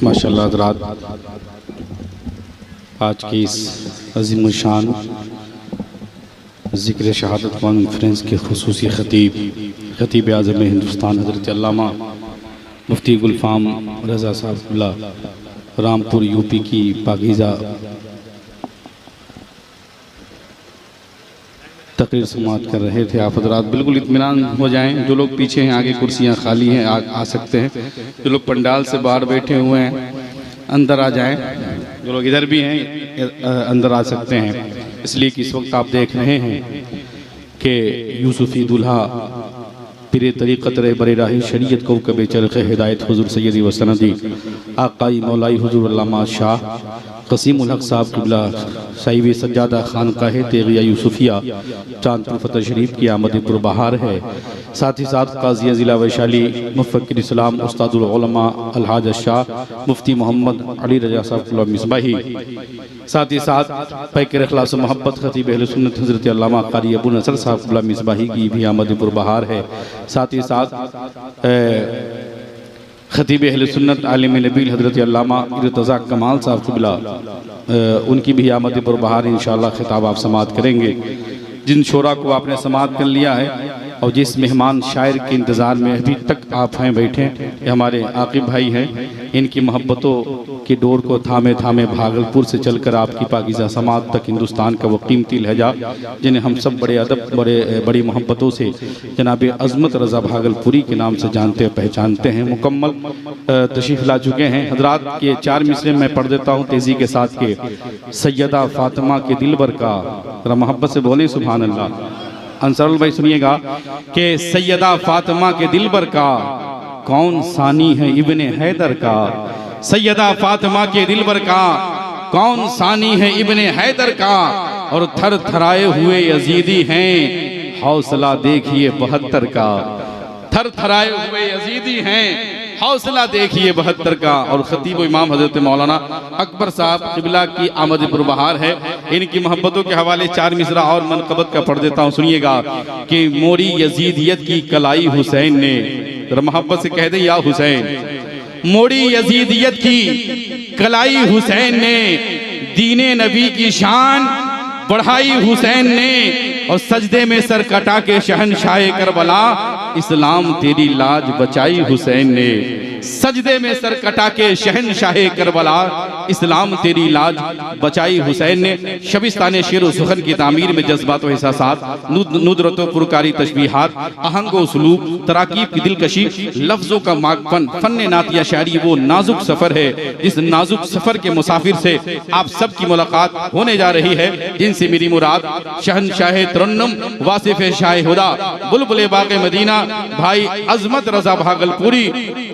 माशाअल्लाह हज़रात, आज की इस अज़ीम शान ज़िक्र शहादत कॉन्फ्रेंस के खुसूसी ख़तीब आज़म हिंदुस्तान हज़रत अल्लामा मुफ्ती गुलफ़ाम रज़ा साहब रामपुर यूपी की पाकीज़ा तकरीर समाअत कर रहे थे। आप हज़रात बिल्कुल इत्मीनान हो जाएं। जो लोग पीछे हैं, आगे कुर्सियां खाली हैं, आ सकते हैं। जो लोग पंडाल से बाहर बैठे हुए हैं अंदर आ जाएं। जो लोग इधर भी हैं अंदर आ सकते हैं, इसलिए कि इस वक्त आप देख रहे हैं कि यूसुफ़ी दुल्हा पिरे तरीक़त रह बरे राही शरीयत को कबे चरख़ हिदायत हुज़ूर सैयदी व सनदी आक़ाई मौलाई हुज़ूर अल्लामा शाह क़सीम उल हक़ साहब क़िबला साहिब सज्जादा खानक़ाह तेग़िया यूसुफ़िया चांदपुर फ़तेह शरीफ की आमद पुरबहार है। साथ ही साथ क़ाज़ी ज़िला वैशाली मुफ़क्किर इस्लाम उस्तादुल उलमा अलहाज शाह मुफ्ती मोहम्मद अली रज़ा साहब मिसबाही, साथ ही साथ पैकर इख़लास व मोहब्बत ख़तीब अहले सुन्नत हज़रत अल्लामा क़ारी अबू नसर साहब मिसबाही की भी आमद पुरबहार है। साथ ही साथ ख़तीब अहले सुन्नत आलिम नबील हज़रत अल्लामा इर्तज़ा कमाल साहब क़िबला उनकी भी आमद पुरबहार इंशाअल्लाह खिताब आप समाअत करेंगे। जिन शोरा को आपने समाअत कर लिया है और जिस मेहमान शायर के इंतज़ार में अभी तक आप हैं बैठे, ये हमारे आकिब भाई हैं। इनकी मोहब्बतों की डोर को थामे थामे भागलपुर से चलकर आपकी पाकीज़ा समाअत तक हिंदुस्तान का वो कीमती लहजा जिन्हें हम सब बड़े अदब बड़ी मोहब्बतों से जनाब अज़मत रज़ा भागलपुरी के नाम से जानते पहचानते हैं, मुकम्मल तशरीफ़ ला चुके हैं। हज़रात के 4 मिसरे मैं पढ़ देता हूँ तेज़ी के साथ के सैयदा फ़ातिमा के दिलबर का, ज़रा मोहब्बत से बोले सुभान अल्लाह। अंसरुल भाई सुनिएगा कि सैयदा फ़ातिमा के दिलबर का कौन सानी है इब्ने हैदर का, सैयदा फ़ातिमा के दिलबर का कौन सानी है इब्ने हैदर का, और थर थराए हुए यजीदी हैं हौसला देखिए 72 का, थर थराए हुए यजीदी हैं हौसला देखिए 72 का। और खतीब इमाम हजरत मौलाना अकबर साहब क़िबला की आमद पुरबहार है। इनकी मोहब्बतों के हवाले 4 मिसरा और मनक़बत का पढ़ देता हूँ, सुनिएगा कि मोरी यजीदियत की कलाई हुसैन ने, मोहब्बत से कह दे या हुसैन, मोरी यजीदियत की कलाई हुसैन ने, दीने नबी की शान बढ़ाई हुसैन ने, और सजदे में सर कटा के शहनशाह करबला इस्लाम तेरी लाज बचाई हुसैन ने, सजदे में सर कटा के शहनशाह करबला इस्लाम तेरी लाज बचाई हुसैन ने। शबिस्तान शेर व सुखन की तामीर में जज्बात व एहसासात, नुदरत व पुरकारी तशबीहात, आहंग व उसलूब, तराकीब की दिलकशी, लफ्ज़ों का मागफन, फन नातिया शायरी वो नाजुक सफ़र है जिस नाजुक सफ़र के मुसाफिर से आप सब की मुलाकात होने जा रही है, जिनसे मेरी मुराद शहनशाह तरन्नुम वासिफ शाह हुदा बुलबुल बाग़े मदीना भाई अज़मत रज़ा भागलपुरी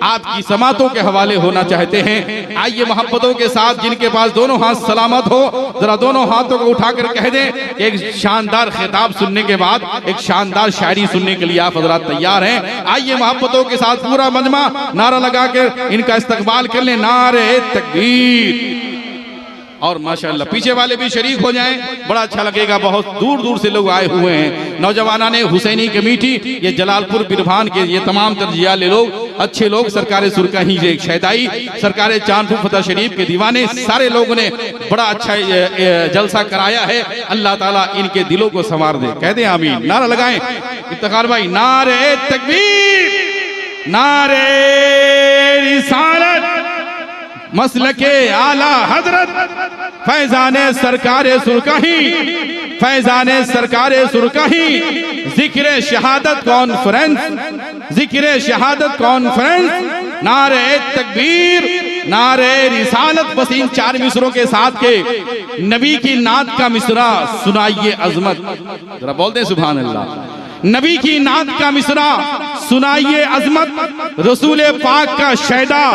आपकी समातों के हवाले होना चाहते हैं। आइए मोहब्बतों के साथ, जिनके पास दोनों हाथ सलामत हो, जरा दोनों हाथों को उठाकर कह दें कि एक शानदार खिताब सुनने के बाद एक शानदार शायरी सुनने के लिए आप हज़रात तैयार हैं। आइए मोहब्बतों के साथ पूरा मजमा नारा लगाकर इनका इस्तकबाल कर लें, नारे तकबीर। और माशाअल्लाह पीछे वाले भी शरीक हो जाएं, बड़ा अच्छा लगेगा। बहुत दूर दूर से लोग आए हुए हैं। नौजवाना ने हुसैनी कमेटी, ये जलालपुर बिरभान के ये तमाम तरजियाले लोग, अच्छे लोग, सरकार सुरकाही शहदाई, सरकार चांदपुर फ़तेह शरीफ के दीवाने, सारे लोगों ने बड़ा अच्छा जलसा कराया है। अल्लाह ताला इनके दिलों को संवार दे, कह दे आमीन। नारा लगाएं इफ्तिखार भाई, नारे तकबीर, नारे रिसालत, मसलके आला हजरत फैजाने सरकारे सुरकाही, फैजाने सरकारे सुरकाही, जिक्र शहादत कॉन्फ्रेंस, जिक्र शहादत कॉन्फ्रेंस, नारे तकबीर, नारे रिसालत। बस इन 4 मिसरों के साथ के नबी की नात का मिसरा सुनाइए अजमत, जरा बोल दे सुभान अल्लाह। नबी की नात का मिसरा सुनाइए अजमत, रसूल पाक का शहदा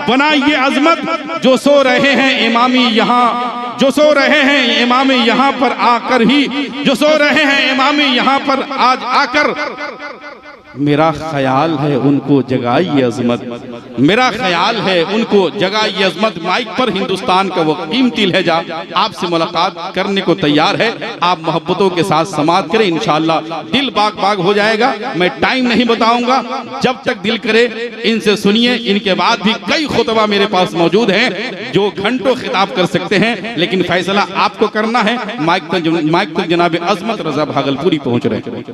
बनाइए अजमत। जो सो रहे हैं इमामी यहाँ, जो सो रहे हैं इमामी यहाँ पर आकर ही, जो सो रहे हैं इमामी यहाँ पर आज आकर, मेरा ख्याल है उनको जगाई अजमत, मेरा ख्याल है उनको जगाई अजमत। माइक पर हिंदुस्तान का वो कीमती लहजा आपसे मुलाकात करने को तैयार है। आप मोहब्बतों के साथ समात करें, इंशाअल्लाह दिल बाग बाग हो जाएगा। मैं टाइम नहीं बताऊंगा, जब तक दिल करे इनसे सुनिए। इनके बाद भी कई खुतबा मेरे पास मौजूद हैं जो घंटों खिताब कर सकते हैं, लेकिन फैसला आपको करना है। माइक तक जनाब अजमत रजा भागलपुरी पहुंच रहे हैं।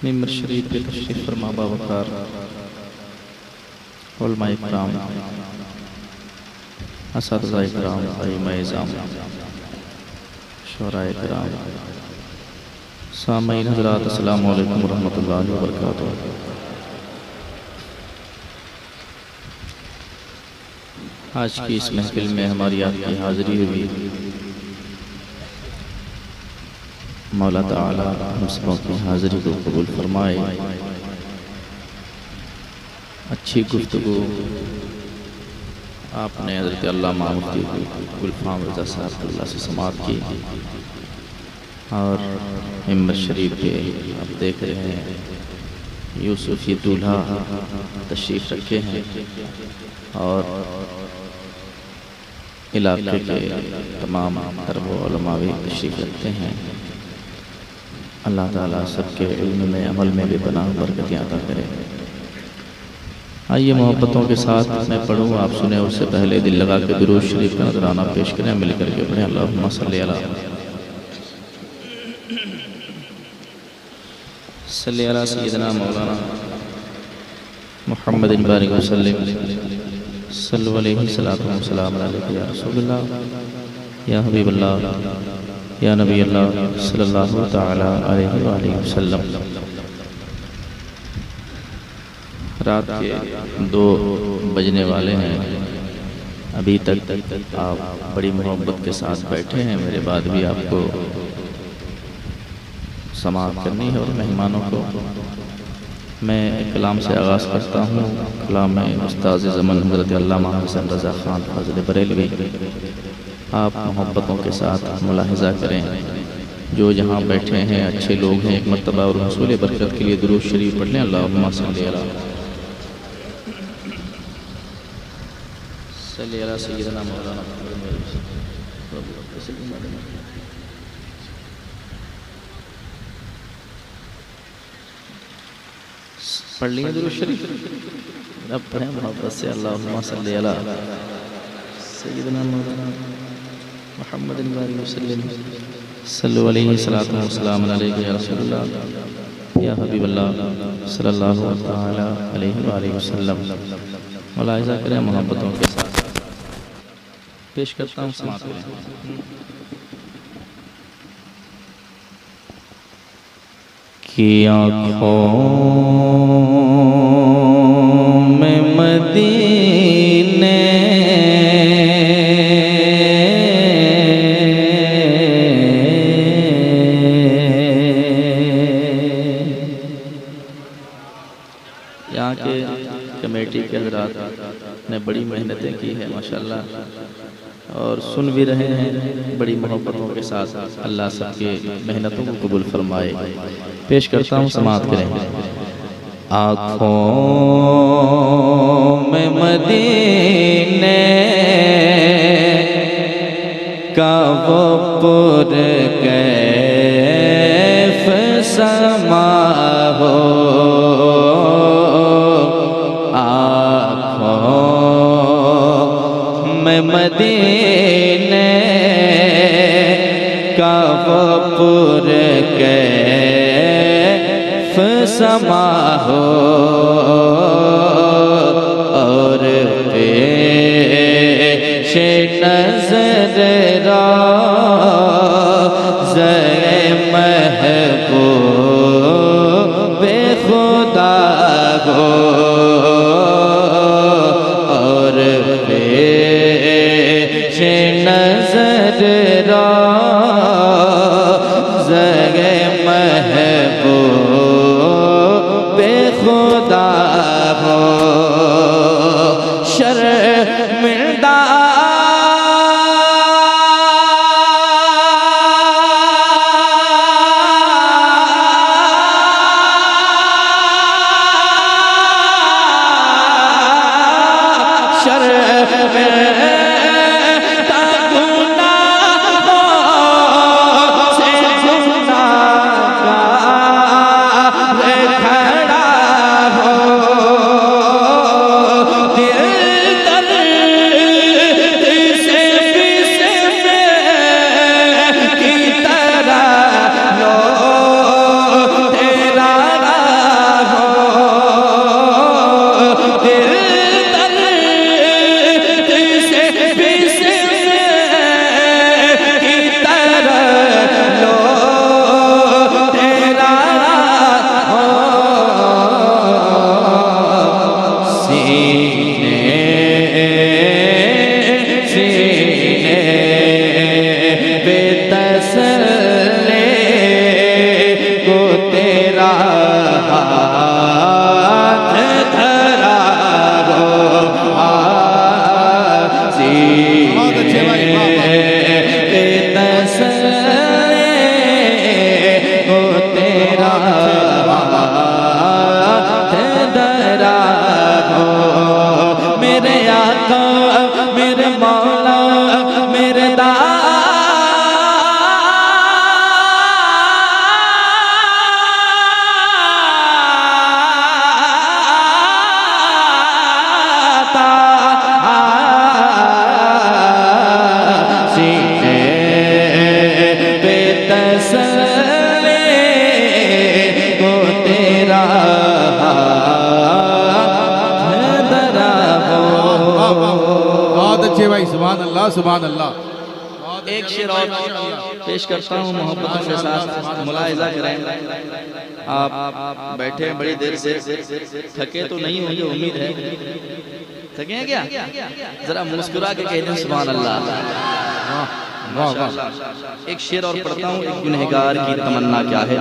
मिंबर शरीफ पे तशरीफ फरमा बावकार उलमाए किराम, असातिज़ाए किराम, आइम्माए इज़ाम, शुअराए किराम, सामईन हज़रात, अस्सलामु अलैकुम रहमतुल्लाहि व बरकातुहू। आज की इस महफिल में हमारी आपकी हाज़िरी हुई। मौला ताला हम सबों की हाज़िरी को कबूल फरमाए। अच्छी गुफ्तगू आपने हज़रत अल्लामा मुफ्ती गुलफ़ाम रज़ा साहब अल्लाह से समात की, और मिंबर शरीफ पे आप देख रहे हैं यूसुफ़ी दूल्हा तशरीफ़ रखे हैं, और इलाके के तमाम अरब उलमा भी तशरीफ़ रखते हैं। अल्लाह ताला सबके इल्म में अमल में भी पनाह बरकतें अता करे। आइए मोहब्बतों के साथ मैं पढ़ूँ, आप सुने, उससे पहले दिल लगा के दुरूद शरीफ का नजराना पेश करें। मिल करके पढ़ें अल्लाहुम्मा सल्ली अला सय्यदना मौलाना मुहम्मदिन बारिक वसल्लम सल्लल्लाहु अलैहि वसल्लम या रसूलल्लाह या हबीबल्लाह या नबी अल्लाह सल्लल्लाहु तआला अलैहि वसल्लम। रात के 2 बजने वाले हैं, अभी तक आप बड़ी मोहब्बत के साथ बैठे हैं। मेरे बाद भी आपको समाअत करनी है। और मेहमानों को मैं कलाम से आगाज़ करता हूँ। कलाम में उस्ताद ज़मान हज़रत अल्लामा हसन रज़ा ख़ान फ़ाज़िल बरेलवी। आप मोहब्बतों के साथ मुलाहिज़ा करें। जो जहाँ बैठे हैं अच्छे लोग हैं, एक मर्तबा और हुसूल बरकत के लिए दुरूद शरीफ पढ़ लें। अल्लाहुम्मा सल्ली अला सय्यदना मौलाना पढ़ लिए दुरूद शरीफ। अब पढ़ें मोहब्बत से अल्लाहुम्मा सल्ली अला सय्यदना मौलाना मुहम्मदिन बारिक वसल्लम सल्लल्लाहु अलैहि या रसूलल्लाह या हबीबल्लाह सल्लल्लाहु अलैहि वसल्लम। मुलाहिज़ा करें मोहब्बतों के साथ। पेश करता हूँ समाअत करें। कि आँखों में मदीने यहाँ के कमेटी के हज़रात ने बड़ी मेहनतें की है माशाल्लाह, और सुन भी रहे हैं बड़ी मोहब्बतों के साथ। अल्लाह सबके मेहनतों को कबूल फरमाए। पेश करता हूँ, समाअत करेंगे। आँखों में मदीने का वो पुरकैफ समा हो, आँखों में मदीने का वो समा हो और पेश नज़र रोज़े महबूब खुदा हो और पेश नज़र रोज़े महबूब खुदा हो शर्मिंदा भाई सुभान अल्लाह सुभान अल्लाह। एक शेर और पेश करता हूँ मोहब्बत के साथ, मुलाहिजा करें। आप बैठे हैं बड़ी देर से, थके तो नहीं होंगे उम्मीद है, थके हैं क्या? जरा मुस्कुरा के कह दें सुभान अल्लाह। एक शेर और पढ़ता हूँ, एक गुनहगार की तमन्ना क्या है,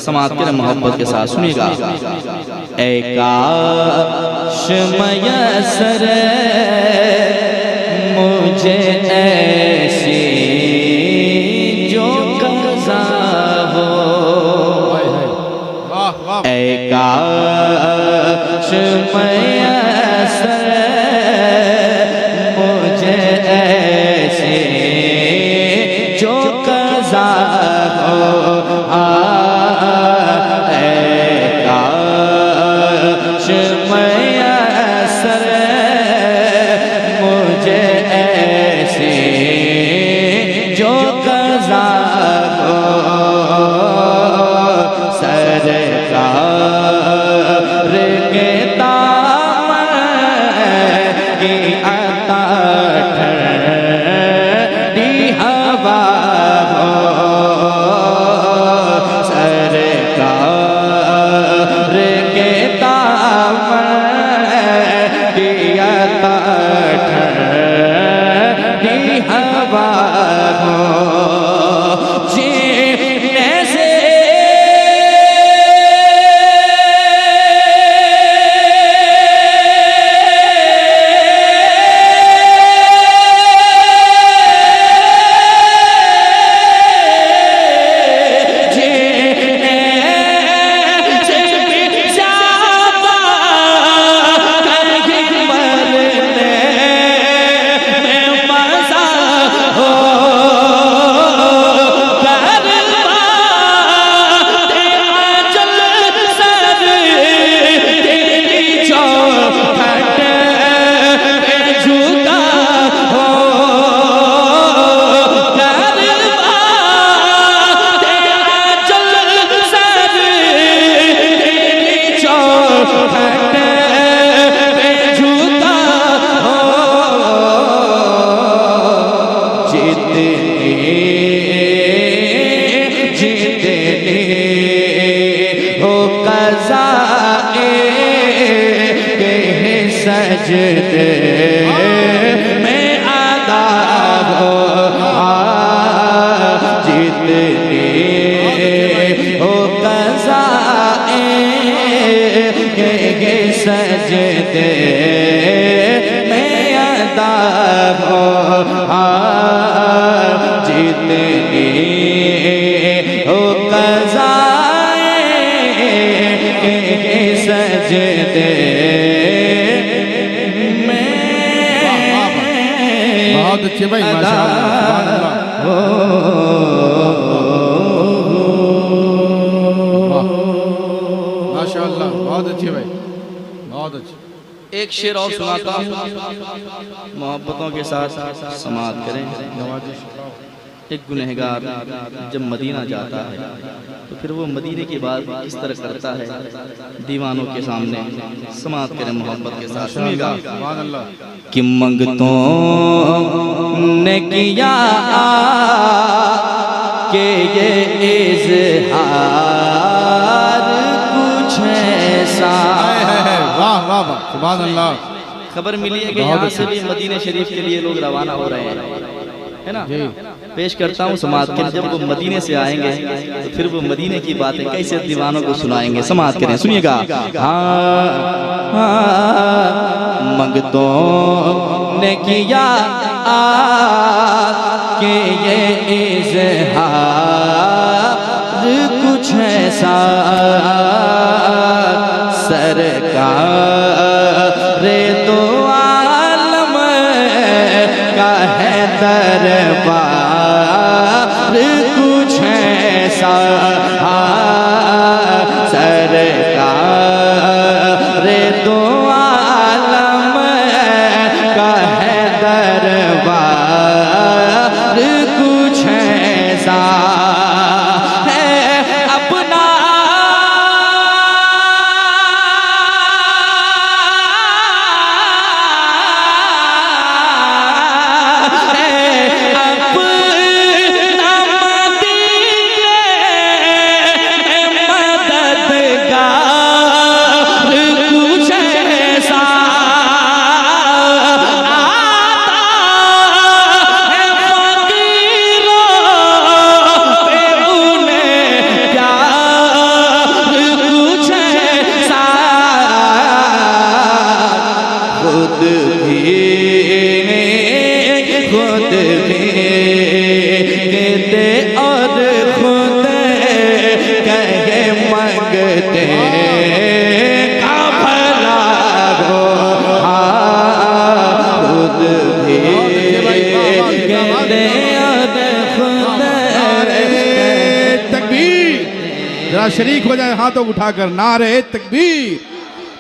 समात के मोहब्बत के साथ सुनिएगा। ऐ काश मयसर मुझे ऐसी जो कज़ा हो, ऐ काश मयसर मुझे ऐसी जो कज़ा हो, ऐ काश मयसर मुझे ऐसी जो कज़ा हो, सरकार के दामन सजदे में अदा हो जितने हो क़ज़ाए के सजदे में अदा हो जितने हो क़ज़ाए के सजदे में बहुत अच्छे भाई, माशाअल्लाह, माशाअल्लाह, बहुत अच्छे भाई, बहुत अच्छे। एक शेर और सुनाता हूँ, मोहब्बतों के साथ समाअत करें। एक गुनहगार जब मदीना जाता है तो फिर वो मदीने की बात किस तरह करता है दीवानों के सामने। समाअत करें मोहब्बत के साथ, सुनिएगा। कि मंगतों ने किया कि ये इज़हार कुछ ऐसा। वाह वाह वाह, सुभान अल्लाह। खबर मिली है कि यहाँ से भी मदीने शरीफ के लिए लोग रवाना हो रहे हैं, है ना। पेश करता हूँ समाअत के, जब वो मदीने से आएंगे तो फिर वो मदीने की बातें कैसे दीवानों को सुनाएंगे। समाअत करें, सुनिएगा। मंगतों ने किया कि ये इज़हार कुछ ऐसा सरकार तो आलम का है दरबार कुछ ऐसा सरकार तो आलम का है दरबार कुछ ऐसा है अपना शरीक हो जाए हाथों उठाकर। नारे तकबीर,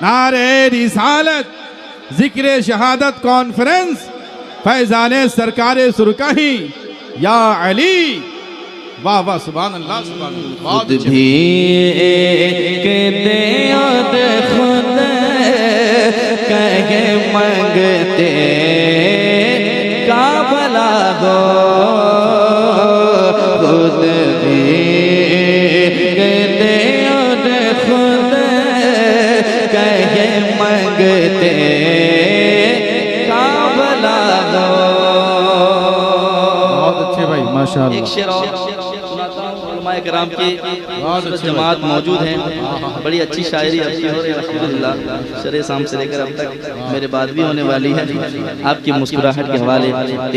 नारे रिसालत, जिक्र शहादत कॉन्फ्रेंस, फैजाने सरकारे सुरकाही या अली। वाह वाह, सुभान अल्लाह, सुभान अल्लाह। खुद भी कहते और खुद कहे मंगते का भला हो। खुद भी कहते और खुद कहे मंगते का भला हो। बहुत अच्छे भाई, माशाअल्लाह। एक शेर और कराम की जमात मौजूद हैं, बड़ी अच्छी शायरी आपकी हो रही है अल्हम्दुलिल्लाह। शरे शाम से लेकर अब तक मेरे बाद भी होने वाली है। आपकी मुस्कुराहट के हवाले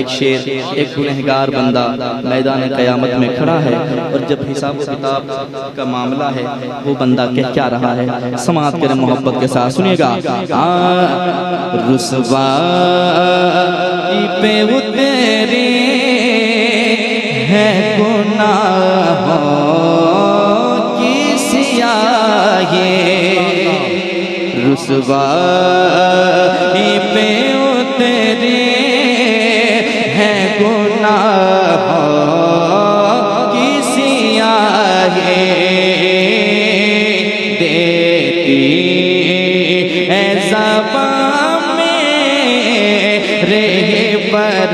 एक शेर। एक गुनहगार बंदा मैदान क़यामत में खड़ा है और जब हिसाब किताब का मामला है वो बंदा कह क्या रहा है, समाअत करें मोहब्बत के साथ, सुनिएगा। रुसवाई पे उतरे है गुनाहों की सियाही, रुसवाई पे उतरे है गुनाहों की सियाही। देती है ज़बान में रहे पर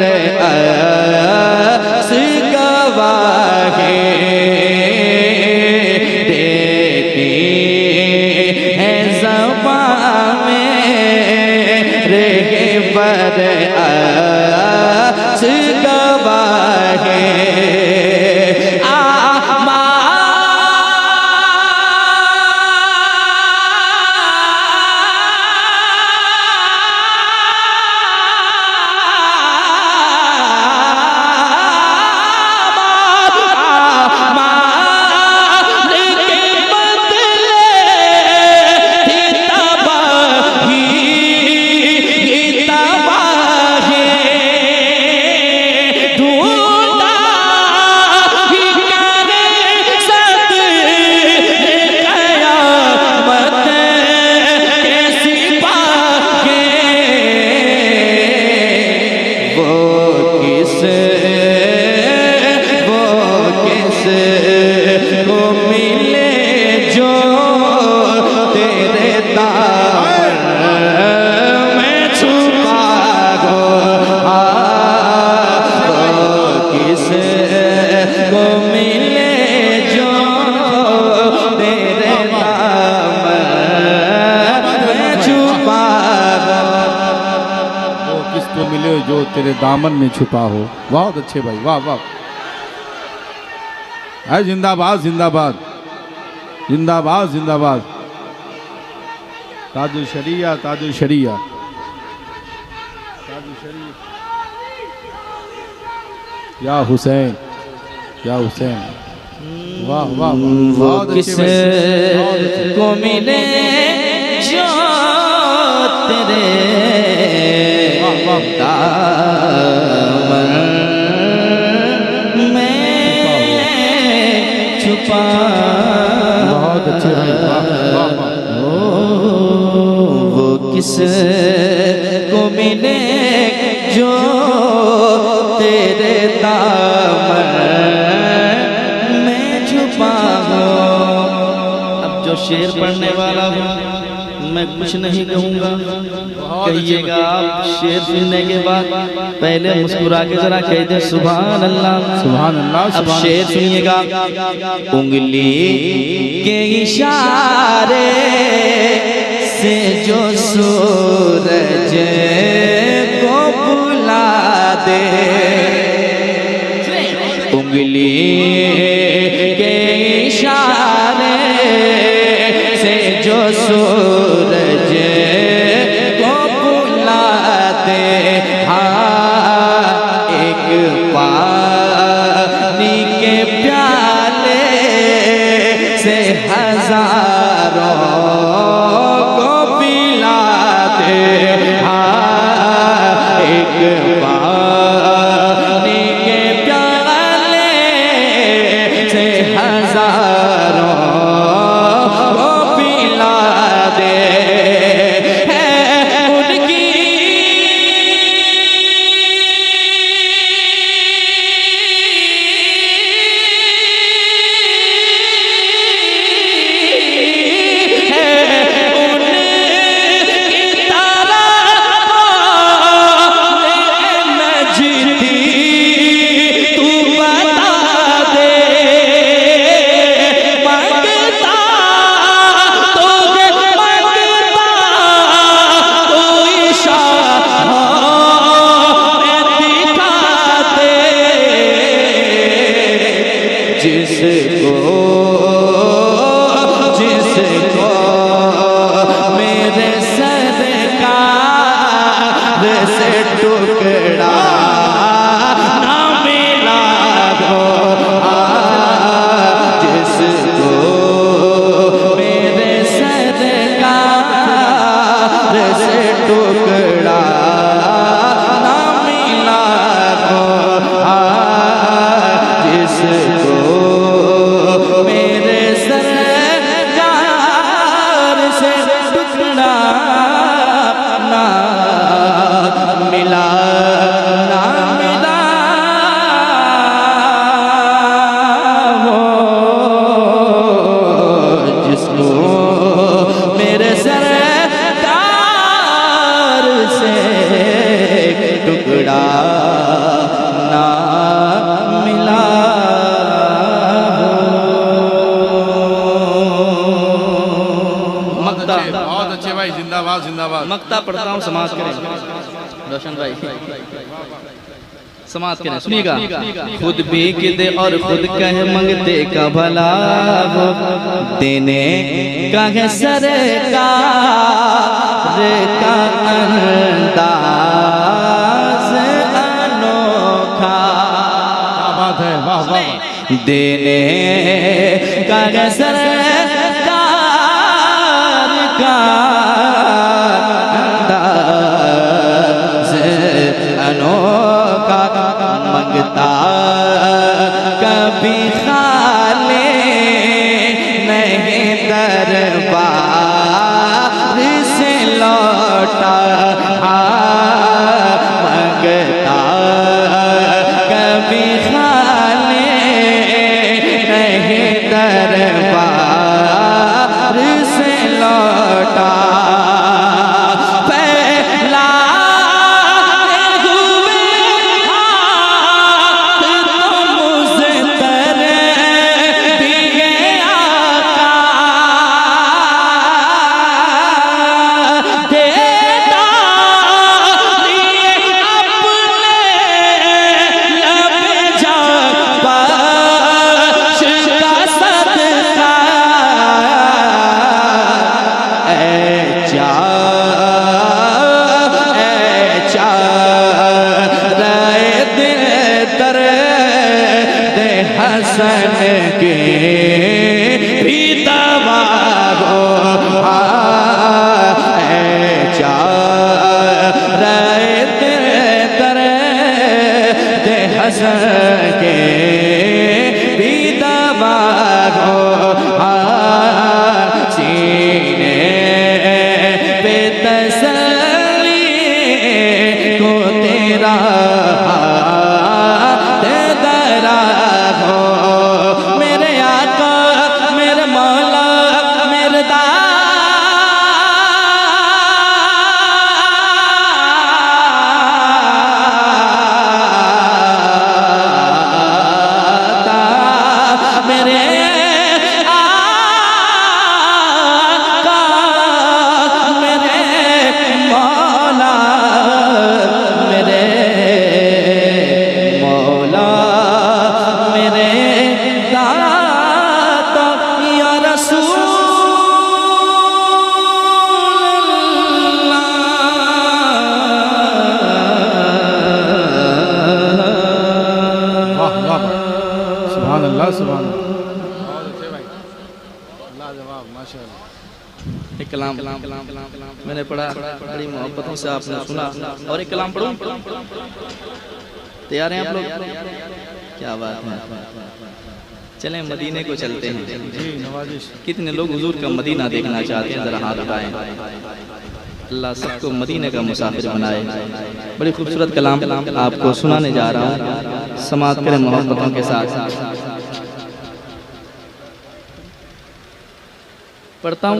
आस गवाहे जो तेरे दामन में छुपा हो। बहुत अच्छे भाई, वाह वाह। है जिंदाबाद जिंदाबाद जिंदाबाद जिंदाबाद। ताजुल शरिया ताजुल शरिया ताजुल शरिया। या हुसैन या हुसैन। वाह वाह बहुत अच्छे भाई। को मिले जो तेरे दामन में छुपा। बहुत अच्छे भाई, वाह वाह वाह। वो किस को मिले जो तेरे दामन में छुपा हो। अब जो शेर पढ़ने वाला हो मैं कुछ नहीं कहूँगा, कहिएगा आप शेर सुनने के बाद पहले मुस्कुरा के जरा कह दे सुभान अल्लाह सुभान अल्लाह। अब शेर सुनिएगा। उंगली के इशारे से जो सूरज को बुला दे, उंगली के इशारे से जो सूरज को बुला दे। हाँ एक पानी के प्याले से हजारों को पिला दे। हाँ एक पानी के प्याले से हजारों को पिला दे। जिसको मेरे सरकार से टुकड़ा ना मिला हो। जिसको मेरे सरकार से टुकड़ा ना मिला हो। जिसको मेरे सरकार से टुकड़ा ना मिला ना मिला हो। जिसको मेरे सरकार बहुत अच्छे भाई, जिंदाबाद जिंदाबाद। मक्ता पढ़ता हूँ, समाज करें रोशन भाई, समाज करें। सुनिएगा, खुद भीख दे और खुद कह मंगते का भला हो, देने का है सरकार का अंदाज अनोखा। क्या बात है, वाह वाह वाह। देने का है सरकार का अंदाज अनोखा, मंगता कभी खाले नहीं दरबार से लौटा, मंगता कभी खाले नहीं दरबार से लौटा। हसन के भी दवा हो, दे हसन के भी दवा हो, सीने पे तसल्ली को तेरा कलाम मैंने पढ़ा, बड़ी मोहब्बतों से आपने सुना, और एक कलाम पढ़ूं? तैयार हैं आप लोग? क्या बात है, चलें मदीने को चलते हैं। कितने लोग हुजूर का मदीना देखना चाहते हैं, जरा हाथ उठाएं। अल्लाह सबको मदीने का मुसाफिर बनाए। बड़ी खूबसूरत कलाम आपको सुनाने जा रहा हूँ, समात करें मोहब्बतों के साथ। पढ़ता हूँ,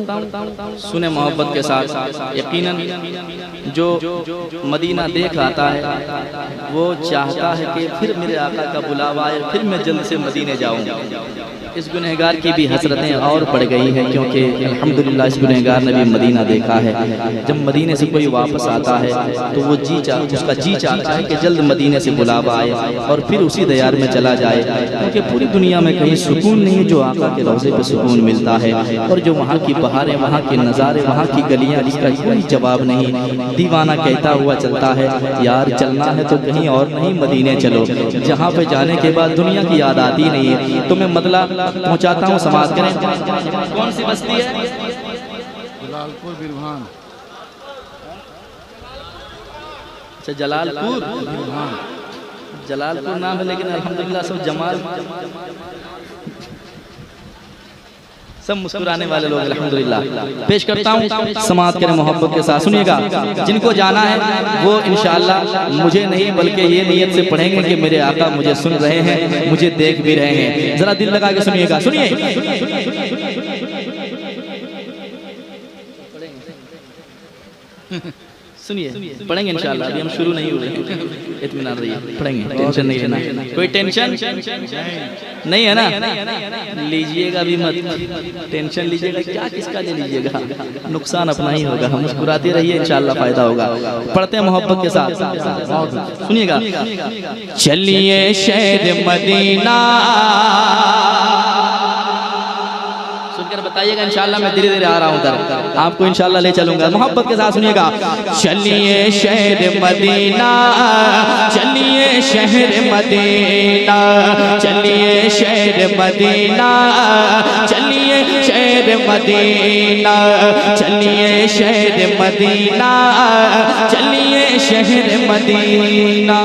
सुने मोहब्बत के साथ। यकीनन जो मदीना देख आता है वो चाहता है कि फिर मेरे आका का बुलावा आए, फिर मैं जल्द से मदीने जाऊँ। इस गुनहगार की भी हसरतें और बढ़ गई हैं, क्योंकि अल्हम्दुलिल्लाह इस गुनहगार ने भी मदीना देखा है। जब मदीने से कोई वापस आता है तो वो उसका जी चाहता है कि जल्द मदीने से बुलावा आए और फिर उसी दयार में चला जाए, क्योंकि पूरी दुनिया में कहीं सुकून नहीं जो आका के रोज़े पे सुकून मिलता है। और जो वहाँ की बहारें, वहाँ के नज़ारे, वहाँ की गलियाँ, जिसका कोई जवाब नहीं। दीवाना कहता हुआ चलता है, यार चलना है तो कहीं और नहीं, मदीने चलो, जहाँ पे जाने के बाद दुनिया की याद आती नहीं है। तो मैं मतलब पहुँचाता हूँ, समाज करें। कौन सी बस्ती है? जलालपुर बिरभान। अच्छा, जलालपुर जलालपुर नाम है, लेकिन अल्हम्दुलिल्लाह सब जमाल, सब मुस्कुराने वाले लोग अल्हम्दुलिल्लाह। पेश करता हूँ समात करें मोहब्बत के साथ। सुनिएगा, जिनको जाना है वो इंशाअल्लाह मुझे नहीं बल्कि ये नीयत से पढ़ेंगे कि मेरे आका मुझे सुन रहे हैं, मुझे देख भी रहे हैं। जरा दिल लगा के सुनिएगा, सुनिए। सुनिए पढ़ेंगे इंशाल्लाह, अभी हम शुरू नहीं हुए हैं, इत्मीनान रहिए, पढ़ेंगे, टेंशन नहीं लेना, कोई टेंशन नहीं है ना, लीजिएगा भी मत, टेंशन लीजिएगा क्या, किसका ले लीजिएगा, नुकसान अपना ही होगा, हम मुस्कुराते रहिए इंशाल्लाह फायदा होगा। पढ़ते हैं मोहब्बत के साथ, सुनिएगा। चलिए शहर मदीना, सुनकर बताइएगा इंशाल्लाह, मैं धीरे धीरे आ रहा हूँ उधर, आपको इंशाल्लाह ले चलूंगा, मोहब्बत के साथ सुनिएगा। चलिए शहर मदीना, चलिए शहर मदीना, चलिए शहर मदीना, चलिए शहर मदीना, चलिए शहर मदीना, चलिए शहर मदीना।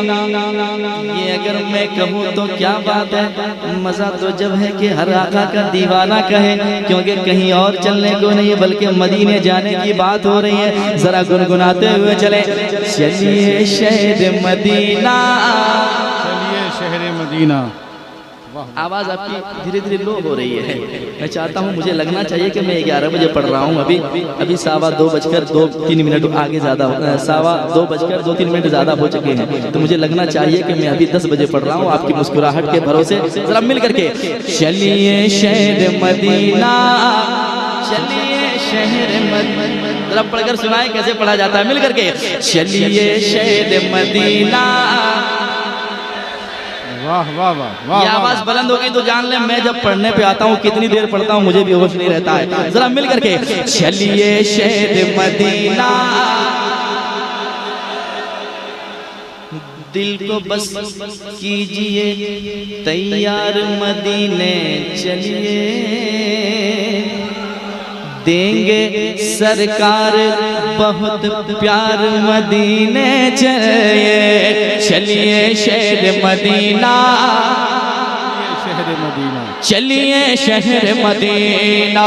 ये अगर मैं कहूँ तो क्या बात है, मजा तो जब है कि हर आका का दीवाना कहे, क्योंकि कहीं और चलने को नहीं है बल्कि मदीने जाने की बात हो रही है। जरा गुनगुनाते हुए चले, चलिए शहर मदीना, चलिए शहर मदीना। आवाज़ आपकी धीरे धीरे लो हो रही है, मैं चाहता हूँ, मुझे लगना चाहिए कि मैं 11 बजे पढ़ रहा हूँ, अभी 2:02 आगे ज़्यादा, 2:02 ज़्यादा हो चुके हैं, तो मुझे लगना चाहिए कि मैं अभी 10 बजे पढ़ रहा हूँ, आपकी मुस्कुराहट के भरोसे। जरा मिल करके, चलिए शहर मदीना, चलिए शहर मदीना, जरा पढ़कर सुनाए कैसे पढ़ा जाता है, मिल करके, चलिए शहर मदीना। वाह वाह वाह, ये आवाज बुलंद होगी तो जान ले, मैं जब पढ़ने पे आता हूँ कितनी देर पढ़ता हूँ मुझे भी होश नहीं रहता है। जरा मिल करके, चलिए शहर मदीना, दिल को बस कीजिए तैयार, मदीने चलिए, देंगे सरकार बहुत प्यार, मदीने चलिए, चलिए शहर मदीना, शहर मदीना, चलिए शहर मदीना,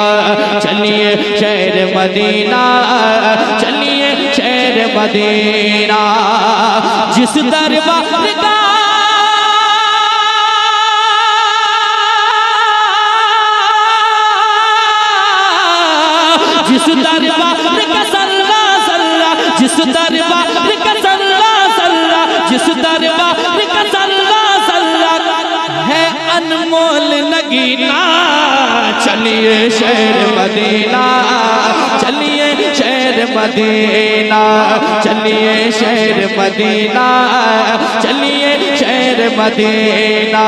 चलिए शहर मदीना, चलिए शहर मदीना। जिस दरबार का जिस दरबार का सल्ला सल्ला, जिस दरबार का सल्ला सल्ला, जिस दरबार का सल्ला सल्ला है अनमोल नगीना, चलिए शहर मदीना, चलिए शहर मदीना, चलिए शहर मदीना, चलिए शहर मदीना,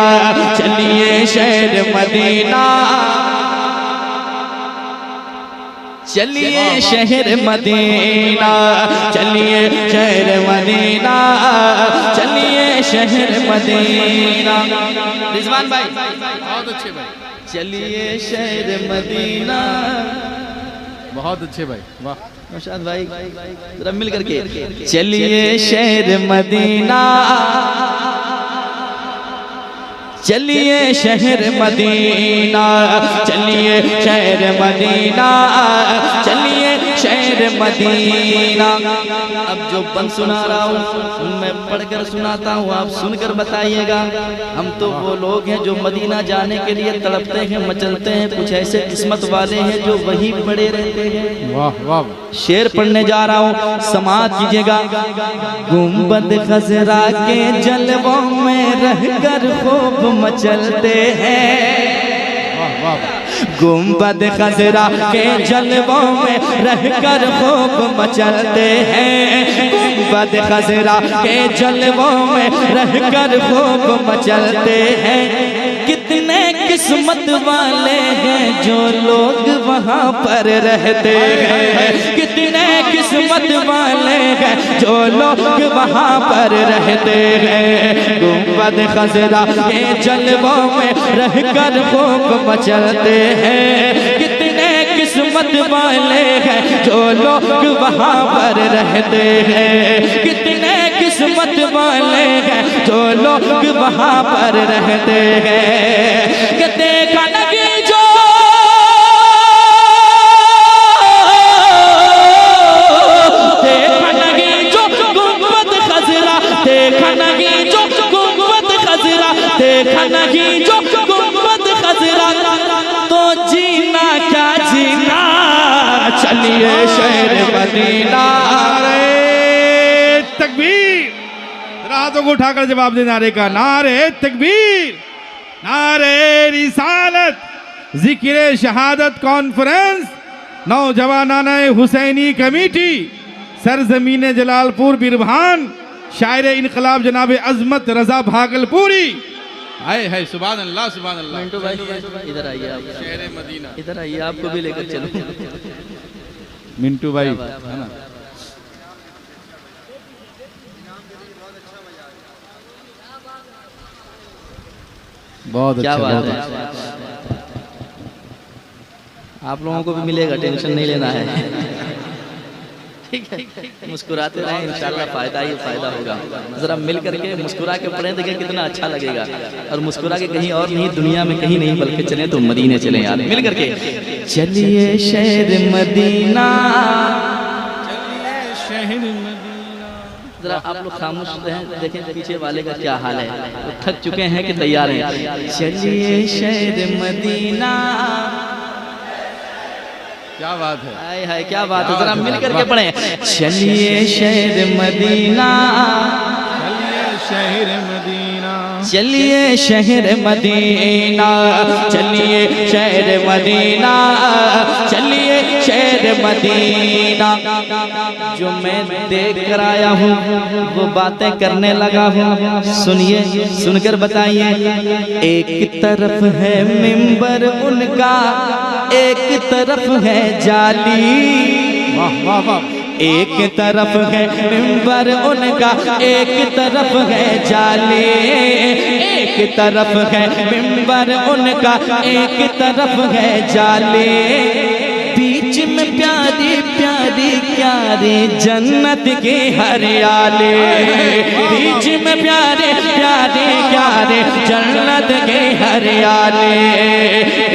चलिए शहर मदीना, चलिए शहर मदीना, चलिए शहर मदीना, चलिए शहर मदीना। रिजवान भाई बहुत अच्छे भाई, चलिए शहर मदीना, बहुत अच्छे भाई, वाह। नौशाद भाई जरा मिल करके, चलिए शहर मदीना, चलिए शहर मदीना, चलिए शहर मदीना, चलिए शहर मदीना। अब जो बंद सुना रहा हूँ मैं पढ़कर सुनाता हूँ, आप सुनकर बताइएगा। हम तो वो लोग हैं जो मदीना जाने के लिए तड़पते हैं, मचलते हैं, कुछ ऐसे किस्मत वाले हैं जो वहीं पड़े रहते हैं। वाह वाह, शेर पढ़ने जा रहा हूँ, समाअत कीजिएगा। गुंबद खजरा के जलवों में रहकर खूब मचलते हैं, गुंबद खजरा के जलवों में रहकर खूब मचलते हैं, गुंबद खजरा के जलवों में रहकर खूब मचलते हैं। कितने किस्मत वाले हैं जो लोग वहाँ पर रहते हैं, कितने किस्मत वाले हैं जो लोग वहाँ पर रहते हैं। गुंबद खजरा के जलवों में रहकर खूब मचलते हैं, कितने किस्मत वाले हैं जो लोग वहाँ पर रहते हैं, कितने किस्मत वाले हैं जो लोग वहाँ पर रहते हैं। कि देखा लगी जो देखा लगी जो गुंबद खजरा, देखा लगी जो गुंबद खजरा, देखा लगी जो गुंबद खजरा, तो जीना क्या जीना, चलिए शहर मदीना, हाथों को उठाकर जवाब दे नारे का। नारे तकबीर, नारे रिसालत, जिक्र शहादत कॉन्फ्रेंस, नौजवानाना हुसैनी कमेटी, सरजमीन जलालपुर बिरभान, शायर इनकलाब जनाब अजमत रजा भागलपुरी। हाय हाय, सुभान अल्लाह सुभान अल्लाह। मिंटू भाई इधर आइए आप, शहर मदीना। इधर आइए, आपको भी लेकर चलो। मिंटू भाई है ना, बहुत क्या अच्छा, बात बहुत है। अच्छा। आप लोगों को भी मिलेगा, टेंशन नहीं लेना है। ठीक है, मुस्कुराते रहें, इंशाल्लाह फायदा ही फायदा होगा। जरा मिल करके मुस्कुरा के पढ़ें, देखिए कितना अच्छा लगेगा। और मुस्कुरा के कहीं और नहीं, दुनिया में कहीं नहीं, बल्कि चले तो मदीने चले यार, मिल करके। चलिए शहर मदीना, चलिए शहर मदीना। जरा आप लोग खामोश रहें, देखें पीछे वाले का क्या हाल है, वो थक चुके हैं कि तैयार हैं। चलिए शहर मदीना, क्या बात है, हाय हाय क्या बात है, जरा मिल करके पढ़ें। चलिए शहर मदीना, चलिए शहर मदीना, चलिए शहर मदीना, चलिए शहर मदीना, चलिए शहर मदीना। जो मैं देख कर आया हूँ वो बातें करने लगा हूँ, सुनिए सुनकर बताइए। एक तरफ है मिंबर उनका, एक तरफ है जाली। वाह वाह वाह। एक तरफ है मिंबर उनका, एक तरफ है जाले। एक तरफ है मिंबर उनका, एक तरफ है जाले। बीच में प्यारी प्यारी प्यारे जन्नत के हरियाले। बीच में प्यारे प्यारे प्यारे जन्नत के हरियाले।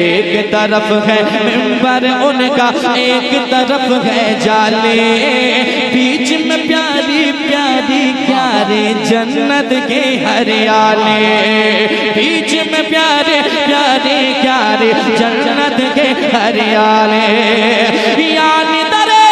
एक तरफ है मिंबर उनका, एक तरफ है जाले। बीच में प्यारी प्यारी प्यारे जन्नत के हरियाले। बीच में प्यारे प्यारे प्यारे जन्नत के हरियाले। यानी दरे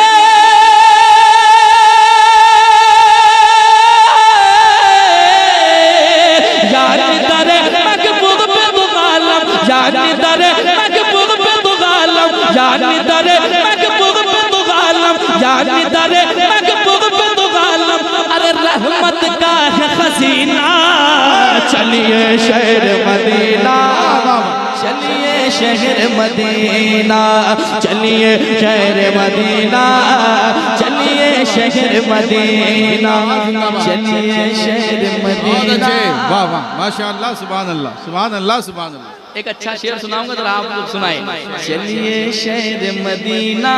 यानी दरे मकबूल पे दुगालम, यानी दरे मकबूल पे दुगालम, यानी दरे मकबूल पे दुगालम, यानी दरे मकबूल पे दुगालम। अरे रहमत का है खजीना, चलिए शहर मदीना, चलिए शहर मदीना, चलिए शहर मदीना, चलिए शहर मदीना, चलिए शहर मदीना। वाह वाह, माशाअल्लाह, सुभान अल्लाह सुभान अल्लाह सुभान अल्लाह। एक अच्छा शेर सुनाऊंगा, जरा आप लोग सुनाए। चलिए शहर मदीना,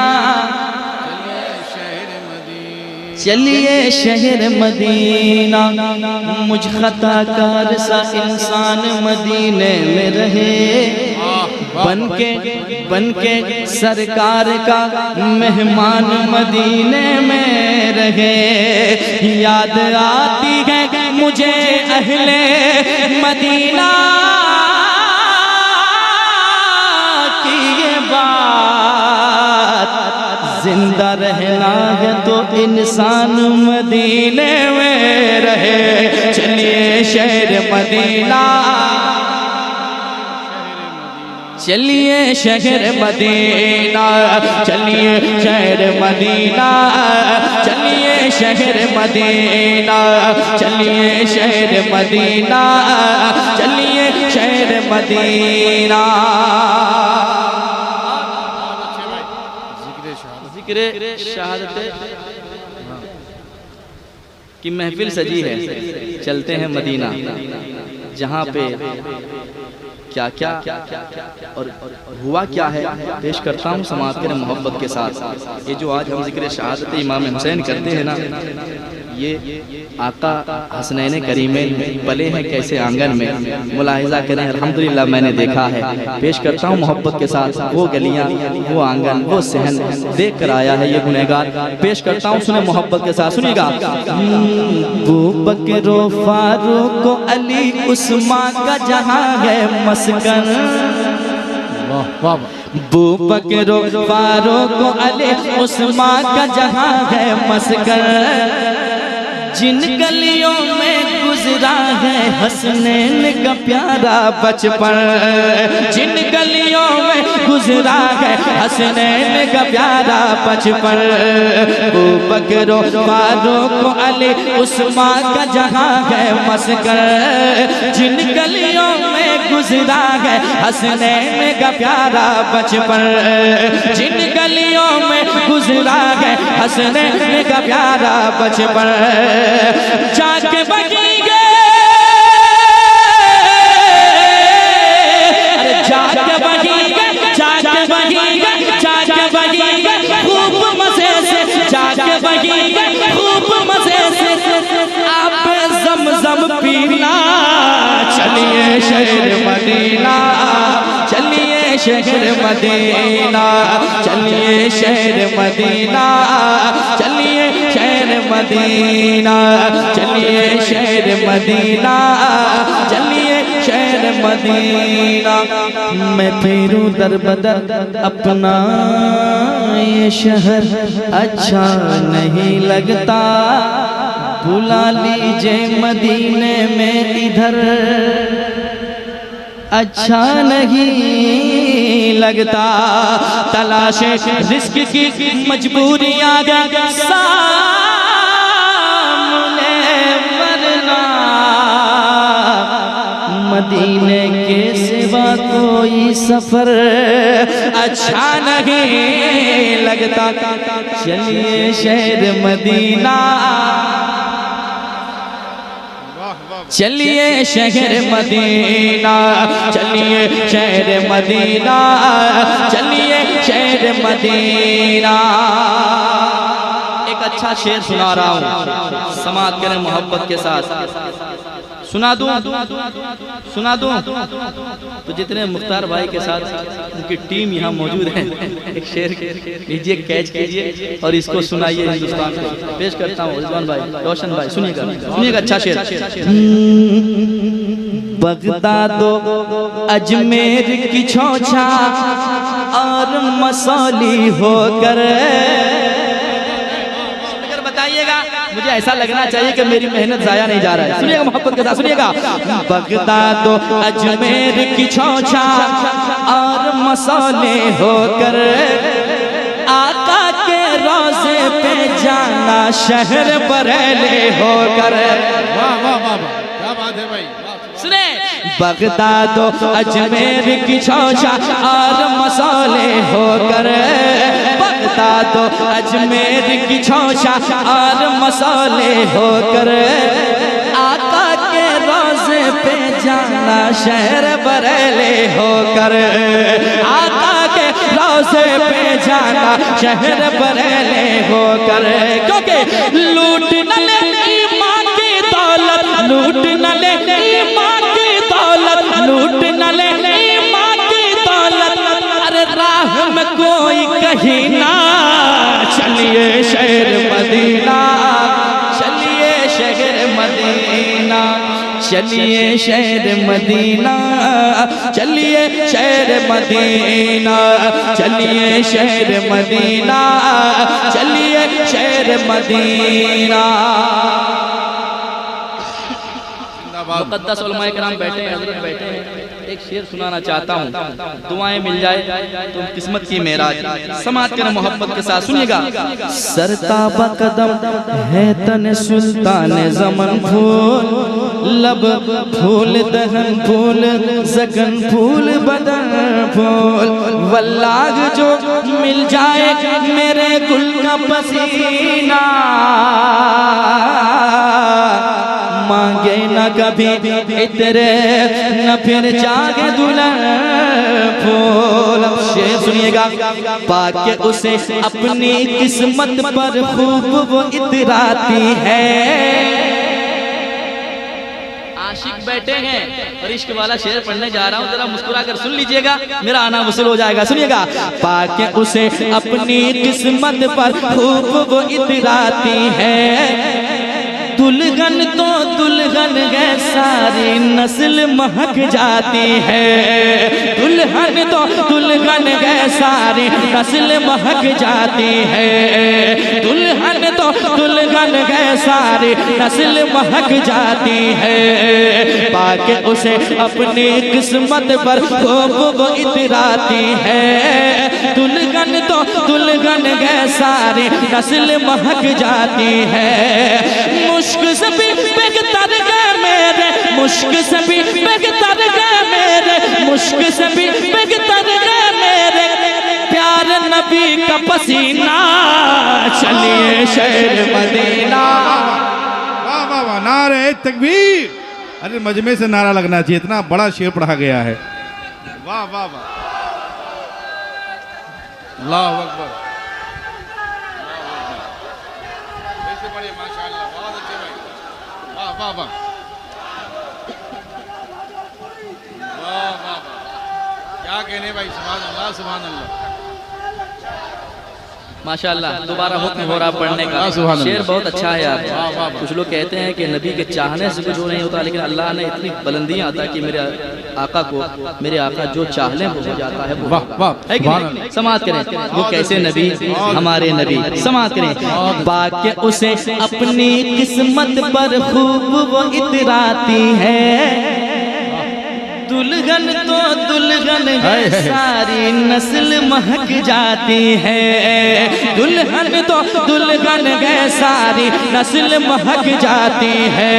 चलिए शहर मदीना। मुझ खताकार सा इंसान मदीने में रहे। बनके सरकार का मेहमान मदीने में रहे। याद आती है मुझे अहले मदीना की ये बात। जिंदा रहना है तो इंसान मदीने में रहे। चलिए शहर मदीना, चलिए शहर मदीना, चलिए शहर मदीना, चलिए शहर मदीना, चलिए शहर मदीना, चलिए शहर मदीना। जिक्र शहादत की महफिल सजी है, चलते हैं मदीना, जहाँ पे क्या क्या और हुआ क्या है पेश करता हूँ समाअत करें मोहब्बत के साथ। ये जो आज हम जिक्र शहादत इमाम हुसैन करते हैं ना, ये आका हसनैन करीमैन पले हैं कैसे आंगन में, मुलाहिजा करें। अल्हम्दुलिल्लाह मैंने देखा है, पेश करता हूँ मोहब्बत के साथ। वो गलियाँ, वो आंगन, वो सहन देख कर आया है ये गुनहगार। पेश करता हूँ, सुने मोहब्बत के साथ, सुनिएगा। अबू बकर फारूक अली उस्मान का जहाँ है मस्कन। वाह वाह। अबू बकर फारूक अली उस्मान का जहाँ है मस्कन। जिन गलियों में गुजरा है हसनैन का प्यारा बचपन, जिन गलियों में गुजरा है हसनैन का प्यारा बचपन, वो बकरो फारूक अली उस्मान का जहां है मस्कर, जिन गलियों में गुजरा है हसनैन का प्यारा बचपन, जिन गलियों में गुजरा है हसनैन का प्यारा बचपन, जाके बगीगे जाके बगीगे जाके बगीगे जाके बगीगे खूब मजे से, जाके बगीगे खूब मजे से आप ज़म-ज़म पीना, चलिए शहर मदीना, चलिए शहर मदीना, चलिए शहर मदीना, चलिए शहर मदीना, चलिए शहर मदीना, चलिए शहर मदीना। मैं फिरूं दर बदर अपना ये शहर अच्छा नहीं लगता, बुला लीजिए मदीने में इधर अच्छा नहीं लगता, तलाशे रिस्क की मजबूरियां सामने वरना मदीने के सिवा कोई सफर अच्छा नहीं लगता, चलिए शहर मदीना, चलिए शहर मदीना, चलिए शहर मदीना, चलिए शहर मदीना। एक अच्छा शेर सुना रहा हूँ, समाअत करें मोहब्बत के साथ। सुना दूं सुना दूं तो जितने मुख्तार भाई के साथ उनकी टीम यहाँ मौजूद है, एक शेर लीजिए, कैच कीजिए और इसको सुनाइए हिंदुस्तान को। पेश करता हूँ रिजवान भाई, रोशन भाई, सुनिएगा सुनिएगा अच्छा शेर। बगदादो अजमेर की छोछा और मसौली होकर, बताइएगा मुझे ऐसा लगना चाहिए कि मेरी मेहनत जाया नहीं जा रहा है। सुनिएगा मोहब्बत के साथ, सुनिएगा। बगदादो अजमेर की छोछा और मसौले होकर, आका के रोजे पे जाना शहर बरेली होकर। वाह वाह वाह, क्या बात है भाई, सुने। बगदादो अजमेर की छोछा और मसौले होकर, बगदादो अजमेर की छोछा और मसौले होकर, आका के रोजे पे जाना शहर बरेली होकर, आका के रोजे पे जाना शहर बरेली होकर, क्योंकि लूट न ले ईमान की दौलत, लूट न ले ईमान की दौलत, लूट न ले ईमान की दौलत, अरे राह में कोई कहीं ना, चलिए शहर मदीना, चलिए शहर मदीना, चलिए शहर मदीना, चलिए शहर मदीना, चलिए शहर मदीना, चलिए शहर मदीना। मुक़द्दस उलमाए किराम बैठे हैं, हज़रत बैठे हैं। एक शेर सुनाना चाहता हूँ, दुआएं मिल जाए तो किस्मत की मेराज। समाअत करें मोहब्बत के साथ, सुनिएगा। सरताबा कदम है तन सुल्तान ज़मन फूल, लब फूल दहन फूल ज़गन फूल बदन फूल, वल्लाह जो मिल जाए मेरे गुल का पसीना, मांगे न कभी इतरे न फिर जागे दुल्हन फूल। शेर सुनिएगा। पाके उसे अपनी किस्मत पर खूब वो इतराती है। आशिक बैठे हैं और इश्क वाला शेर पढ़ने जा रहा हूँ, जरा मुस्कुरा कर सुन लीजिएगा, मेरा आना वसूल हो जाएगा। सुनिएगा। पाके उसे अपनी किस्मत पर खूब वो इतराती है, दुल्हन तो दुल्हन है सारी नस्ल महक जाती है, दुल्हन तो दुल्हन है सारी नस्ल महक जाती है, दुल्हन तो दुल्हन गए सारी नस्ल महक जाती है। पाके उसे अपनी किस्मत पर खूब वो इतराती है। दुल्हन तो दुल्हन गए सारी नस्ल महक जाती है। मुश्क से भी बेहतर गए मेरे, मुश्क से भी बेहतर गए मेरे, मुश्क से भी बेहतर गए मेरे प्यार नबी का पसीना। चलिए शहर मदीना। वाह वाह वाह, नारे तकबीर। अरे मजमे से नारा लगना चाहिए, इतना बड़ा शेर पढ़ा गया है। वाह वाह वाह, अल्लाहु अकबर। ऐसे पढ़िए माशाअल्लाह, बहुत अच्छे भाई। वाह वाह वाह, वाह वाह वाह, क्या कहने भाई, सुभान अल्लाह सुभान अल्लाह। माशाअल्लाह, दोबारा हुक्म हो रहा पढ़ने का। शेर बहुत अच्छा है यार। कुछ लोग कहते हैं कि नबी के चाहने से कुछ नहीं होता, लेकिन अल्लाह ने इतनी बुलंदियां अता कि मेरे आका को, मेरे आका जो चाह लें वो हो जाता है। वाह वाह, है कि नहीं? समाअत करें, वो कैसे नबी, हमारे नबी। समाअत करें। पाके उसे अपनी किस्मत पर खूब वो इतराती है। दुल्हन तो दुल्हन है सारी नस्ल महक जाती है। दुल्हन तो दुल्हन है सारी नस्ल महक जाती है।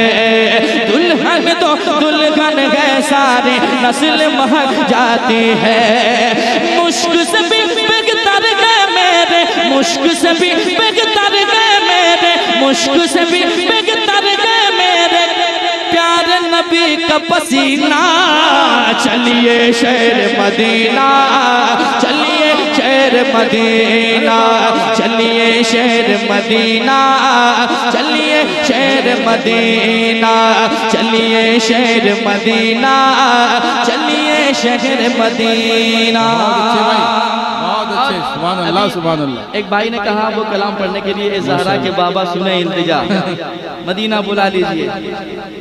दुल्हन तो दुल्हन है सारी नस्ल महक जाती है। मुश्क से भी बेहतर गए मेरे, मुश्क से भी बेहतर गए मेरे, मुश्क से भी बेहतर गए मेरे प्यार नबी का पसीना। चलिए शहर मदीना, चलिए शहर मदीना, चलिए शहर मदीना, चलिए शहर मदीना, चलिए शहर मदीना, चलिए शहर मदीना। बहुत अच्छे, सुभान अल्लाह सुभान अल्लाह। एक भाई ने कहा वो कलाम पढ़ने के लिए ज़हरा के बाबा सुने इल्तिजा, मदीना बुला लीजिए।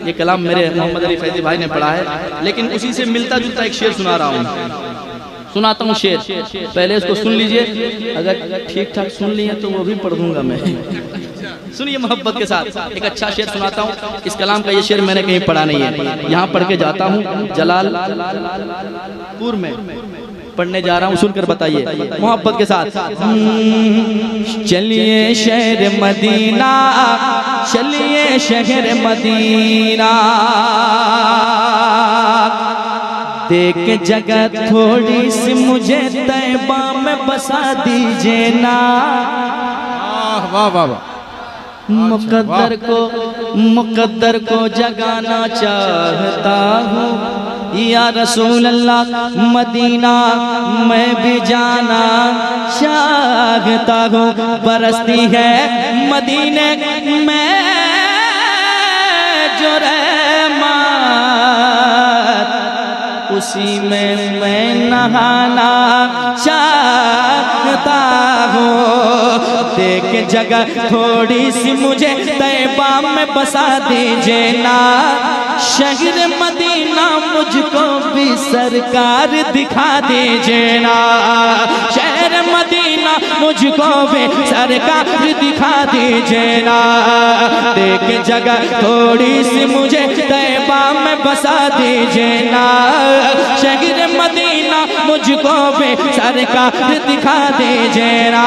ये कलाम मेरे मोहम्मद अली फैजी भाई ने पढ़ा है, लेकिन उसी से मिलता जुलता एक शेर सुना रहा हूँ, सुनाता हूँ शेर। पहले इसको सुन लीजिए, अगर ठीक ठाक सुन लिए तो वो भी पढ़ दूंगा मैं। सुनिए मोहब्बत के साथ एक अच्छा शेर सुनाता हूँ। इस कलाम का ये शेर मैंने कहीं पढ़ा नहीं है, यहाँ पढ़ के जाता हूँ जलालपुर में पढ़ने जा रहा हूँ, सुनकर बताइए मोहब्बत के साथ। चलिए शहर मदीना, चलिए शहर मदीना, देख जगह थोड़ी सी मुझे तैबा में बसा दीजिए ना। वाह वाह वाह, मुकद्दर को जगाना चाहता हूँ या रसूल अल्लाह, मदीना मैं भी जाना चाहता हूँ। बरसती है मदीने में जो रहमत, उसी में मैं नहाना चाहता हूँ। देख जगह थोड़ी सी मुझे तैबा में बसा दीजिए ना। शहर मदीना मुझको भी सरकार दिखा दीजिए ना। शहर मदीना मुझको भी सरकार दिखा दीजिए ना। देख जगह थोड़ी सी मुझे तैबा में बसा दीजिए ना। शहर मदीना मुझको भी सरकार दिखा दीजिए ना।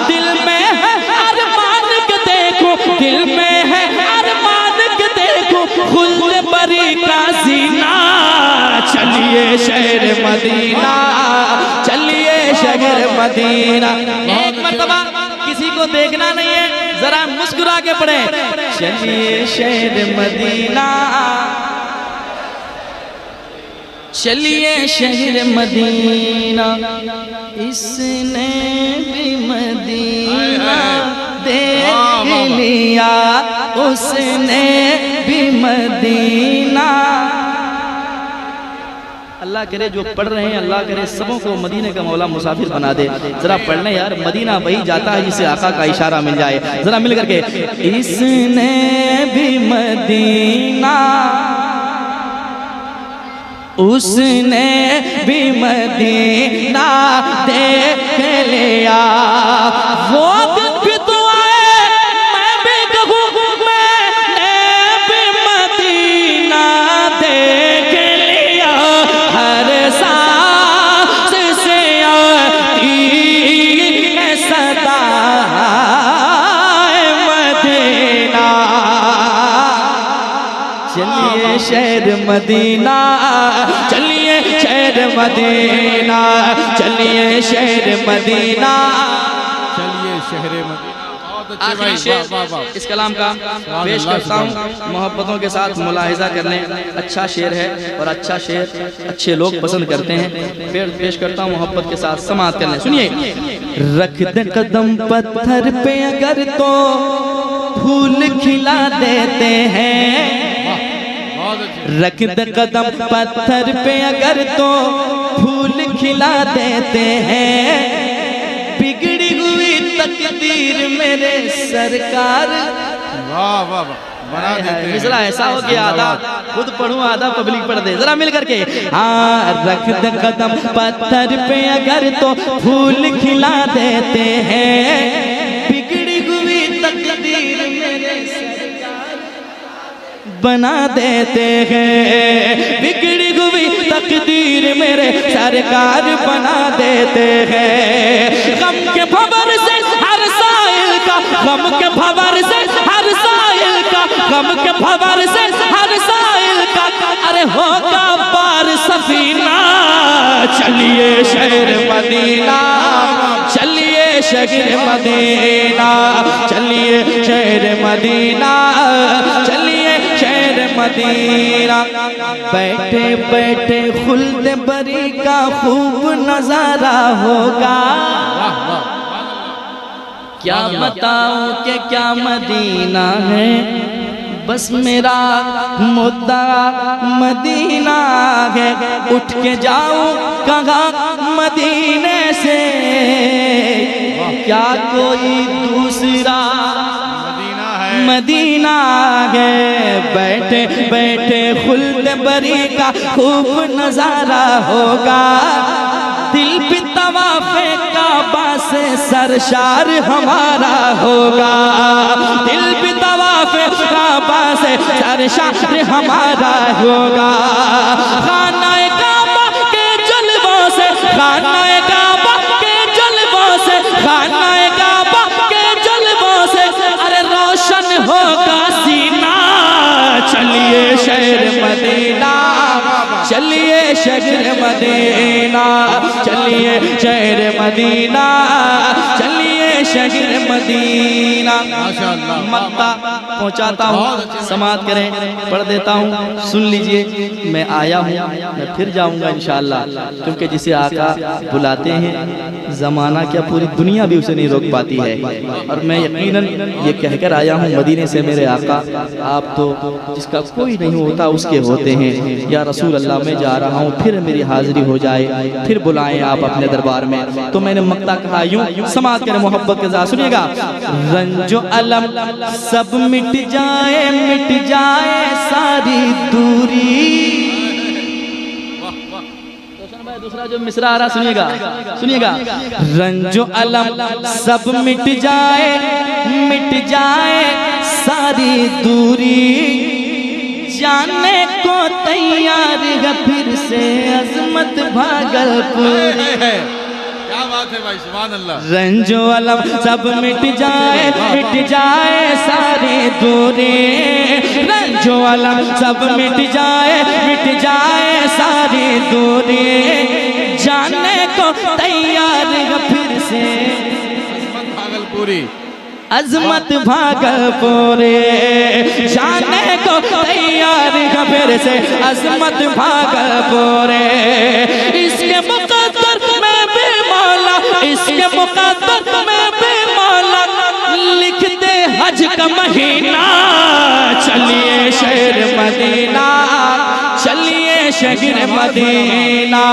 दिल में है अरमान के देखो, दिल में है अरमान के देखो, खुल्द बरी का सीना। चलिए शहर मदीना, चलिए शहर मदीना। एक मर्तबा किसी को देखना नहीं है, जरा मुस्कुरा के पढ़े। चलिए शहर मदीना, चलिए शहर मदीना, इसने भी मदीना देख लिया, उसने भी मदीना। अल्लाह करे जो पढ़ रहे हैं, अल्लाह करे सबों को मदीने का मौला मुसाफिर बना दे। जरा पढ़ने यार, मदीना वही जाता है जिसे आका का इशारा मिल जाए। जरा मिल करके, इसने भी मदीना, उसने भी मदीना देख लिया। वो दिन भी तो आए, मैं भी शहर मदीना, चलिए शहर मदीना, चलिए शहर मदीना, चलिए शहर मदीना। आखिरी शेर इस कलाम का पेश करता हूँ मोहब्बतों के साथ मुलाहिजा करने। अच्छा शेर है और अच्छा शेर अच्छे लोग पसंद करते हैं। फिर पेश करता हूँ मोहब्बत के साथ समाअत करने। सुनिए। रख दे कदम पत्थर पे अगर तो फूल खिला देते हैं, रख दे कदम पत्थर पे अगर तो फूल खिला देते हैं, बिगड़ी हुई तकदीर मेरे सरकार। वाह वाह वाह, बना देते हैं। मिसरा ऐसा हो गया, आधा खुद पढ़ूं आधा पब्लिक पढ़ दे, जरा मिल करके। हाँ, रख दे कदम पत्थर पे अगर तो फूल खिला देते हैं, बिगड़ी हुई तकदीर मेरे सरकार बना देते हैं, बिगड़ी हुई तकदीर मेरे सरकार बना देते हैं। गम के भंवर से हर साइल का, गम के भंवर से हर साइल का, गम के भंवर से हर साइल का, अरे होगा पार सफीना। चलिए शहर मदीना, चलिए शहर मदीना, चलिए शहर मदीना, चलिए शहर मदीना। बैठे बैठे खुल्द बरी का खूब नजारा होगा, क्या बताऊं कि क्या मदीना है, बस मेरा मुद्दा मदीना है। उठ के जाऊं कहाँ मदीने से, क्या कोई दूसरा मदीना है। बैठे बैठे खुल्द बरी का खूब नजारा होगा, दिल पे तवाफ़े काबा से सरशार हमारा होगा, दिल पे तवाफ़े काबा से सरशार हमारा होगा। खानाए काबा के जलवों से, खानाए काबा के जलवों से, खानाए काबा के जलवों से, अरे रोशन होगा सीना। चलिए शहर मदीना, चलिए शहर मदीना, चलिए शहर मदीना, चलिए शहर मदीना। मक्का पहुंचाता हूँ, समाअत करें, पढ़ देता हूँ, सुन लीजिए। मैं आया हूँ, मैं फिर जाऊँगा इंशाअल्लाह, क्योंकि जिसे आका बुलाते हैं ज़माना क्या पूरी दुनिया भी उसे नहीं रोक पाती है। और मैं यकीनन ये कहकर आया हूँ मदीने से मेरे आका, आप तो जिसका कोई नहीं होता उसके होते हैं। या रसूल अल्लाह, मैं जा रहा हूँ, फिर मेरी हाजिरी हो जाए, फिर बुलाएं आप अपने दरबार में। तो मैंने मक्ता कहा यूं, समाअत करें मोहब्बत के साथ, सुनिएगा। रंजो अलम सब मिट जाए सारी दूरी। दूसरा जो मिसरा आ रहा सुनिएगा, सुनिएगा। रंजो अलम सब मिट जाए सारी दूरी, जाने को तैयार है फिर से अजमत भागलपुर। क्या बात है भाई, सुभान अल्लाह। रंजो अलम सब मिट जाए सारी दूरी, रंजो अलम सब मिट जाए सारी दूरी, जाने को तैयार है फिर से भागलपुरी, अजमत भागलपुरी, जाने को तैयार है फिर से अजमत भागलपुरी। इसके मुकद्दर में भी मौला, इसके मुकद्दर में भी मौला लिख दे हज का महीना। चलिए शहर मदीना, चलिए शहर मदीना,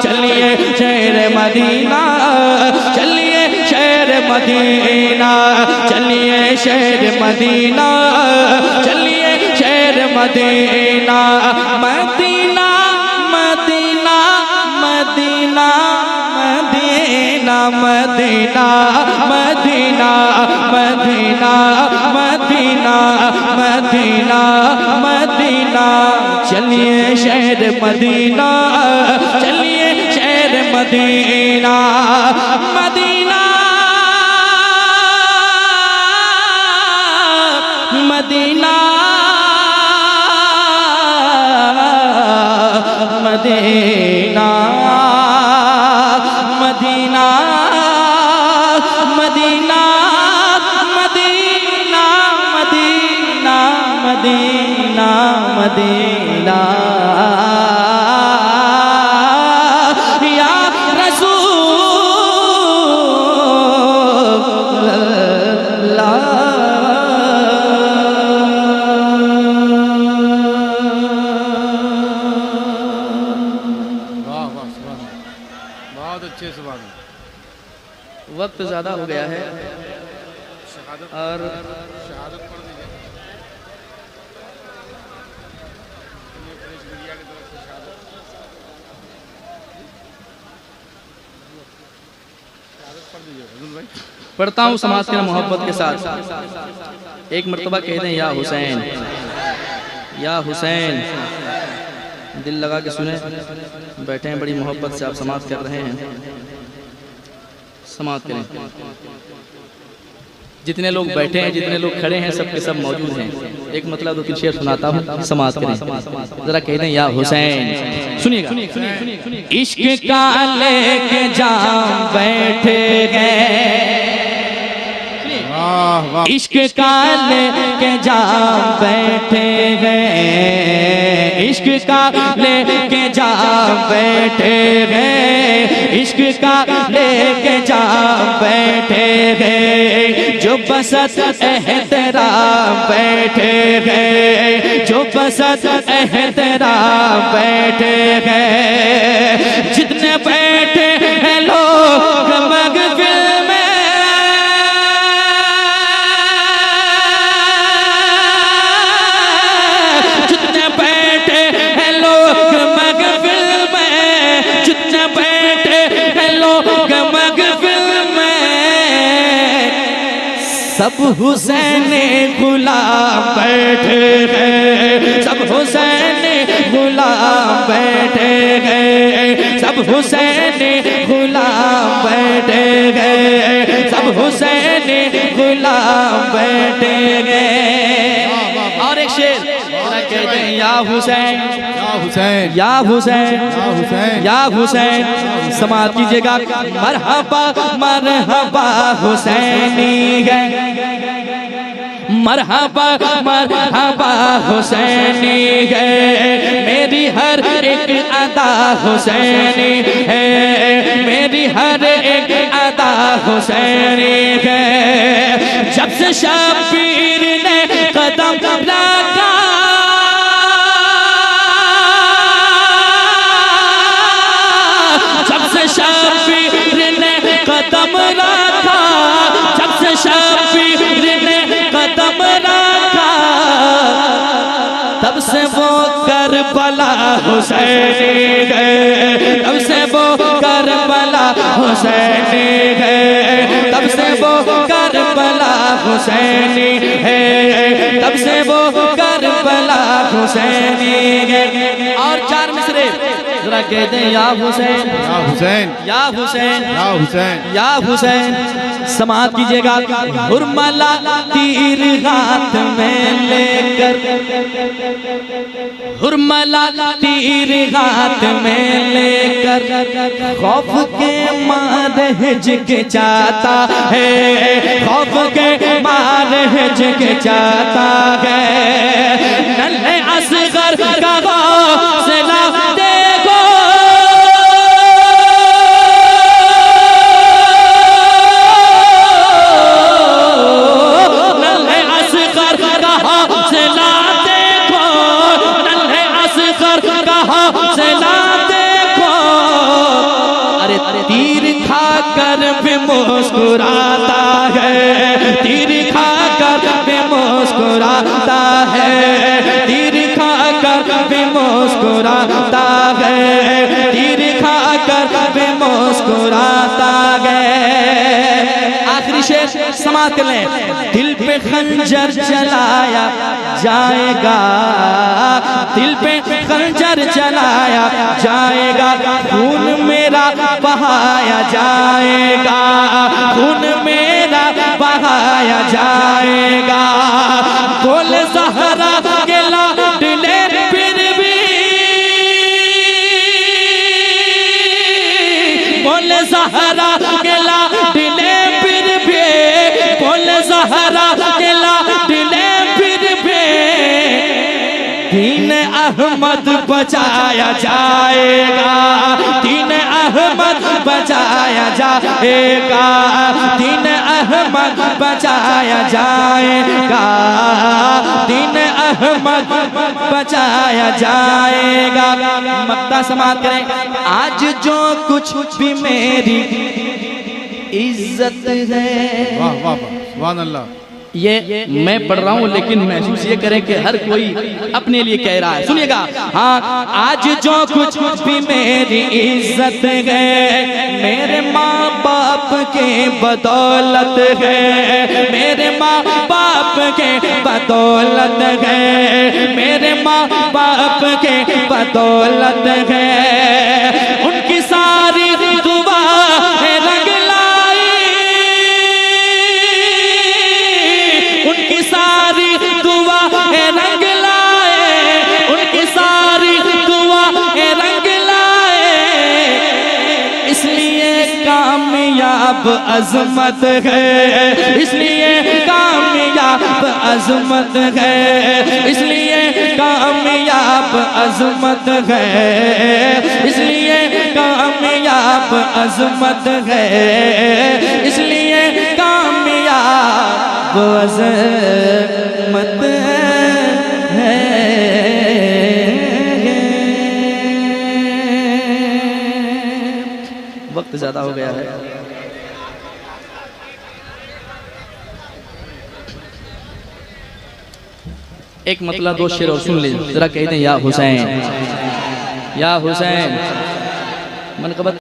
चलिए शहर मदीना, चलिए शहर मदीना, चलिए शहर मदीना, चलिए शहर Medina. Medina Medina Medina Medina Medina Medina Medina Medina Medina Medina, चलिए शहर मदीना, चलिए शहर मदीना। मदीना मदीना मदीना या रसूल अल्लाह। वाह वाह सुभान अल्लाह, बहुत अच्छे सुभान अल्लाह। वक्त ज़्यादा हो गया है और शहादत पढ़ दीजिए। प्रेस मीडिया की तरफ से शहादत पढ़ दीजिए हुजूर भाई। पढ़ता हूँ समाज के मोहब्बत के साथ। एक मर्तबा कह दें या हुसैन, या हुसैन। दिल लगा के सुने, बैठे हैं बड़ी मोहब्बत से, आप समाज कर रहे हैं, समाज करें। जितने लोग बैठे हैं, जितने लोग खड़े हैं, सबके सब मौजूद हैं। एक मतलब दो तीन शेर सुनाता हूँ, समाज करें। जरा कह दें या हुसैन, सुनिएगा। इश्क का लेके जाम बैठे गए, वाह वाह इश्क का लेके जाम बैठे गए, इश्क का लेके जाम बैठे गए, इश्क का लेके जाम बैठे गए, जो बसत एहतराम बैठे गए, जो बसत एहतराम बैठे गए, जितने बैठे हैं लोग महफिल में, जितने बैठे हैं लोग महफिल में, जितने बैठे हैं लोग महफिल में, सब हुसैन गुलाम बैठे गए, सब हुसैन गुलाम बैठे गए, सब हुसैन गुलाम बैठे गए, सब हुसैन गुलाम बैठे गए। और एक शेर कहते हैं या हुसैन, या हुसैन, या हुसैन, या हुसैन, या हुसैन। समाज कीजिएगा, मरहबा मरहबा हुसैनी है, मरहबा मरहबा हुसैनी है, मेरी हर एक अदा हुसैनी है, मेरी हर एक अदा हुसैनी है। जब से शबीर ने कदम रखा, जब से शबीर ने कदम रखा, जब से शबीर ने कदम रखा, तब से वो करबला हुसैनी गए, तब से वो करबला हुसैनी गए, तब से वो करबला हुसैनी है, तब से वो करबला हुसैनी गए। और चार मिसरे जरा कह दें या हुसैन, या हुसैन, या हुसैन, या हुसैन, या हुसैन। समाप्त कीजिएगा, हुरमला तीर हाथ में लेकर, हुरमला तीर हाथ में लेकर, खौफ के मारे हिचकिचाता है, खौफ के मारे हिचकिचाता है। नन्हे असगर का हौसला देखो, नन्हे असगर का हौसला देखो, नन्हे असगर का हौसला देखो। अरे तीर खाकर भी मुस्कुराता है, तीर खाकर भी मुस्कुराता है, तीर खाकर भी मुस्कुराता है, तीर खाकर भी मुस्कुराता है। आखिरी शेर समाप्त कर लें। दिल पे खंजर चलाया जाएगा, दिल पे खंजर चलाया जाएगा, खून मेरा बहाया जाएगा, खून मेरा बहाया जाएगा। गोल ज़हरा के लाडले फिर भी, गोल ज़हरा के लाडले फिर भी, गोल ज़हरा के लाडले फिर भी, दीन अहमद बचाया जाएगा, दीन अहमद बचाया जाएगा, दीन अहमद बचाया जाएगा, दीन अहमद बचाया जाएगा। मक्ता समाप्त करें। आज जो कुछ भी मेरी इज्जत है, वाह वाह वाह, सुभान अल्लाह। ये मैं पढ़ रहा हूँ लेकिन महसूस ये करें कि हर कोई अपने लिए कह रहा है। सुनिएगा। हाँ, आज जो कुछ भी मेरी इज्जत है मेरे माँ बाप के बदौलत है, मेरे माँ बाप के बदौलत है, मेरे माँ बाप के बदौलत है। उनकी सारी दुआ है रंग लाई, उनकी सारी दुआ है रंग लाए, उनकी सारी दुआ है रंग लाए। इसलिए कामयाब अजमत है, इसलिए कामयाब अजमत है, इसलिए कामयाब अजमत है, इसलिए कामयाब अजमत है, इसलिए कामयाब अजमत है। वक्त ज्यादा हो गया है। एक मतलब दो शेर और सुन लीजिए जरा, कहते हैं या हुसैन, या हुसैन मनकबत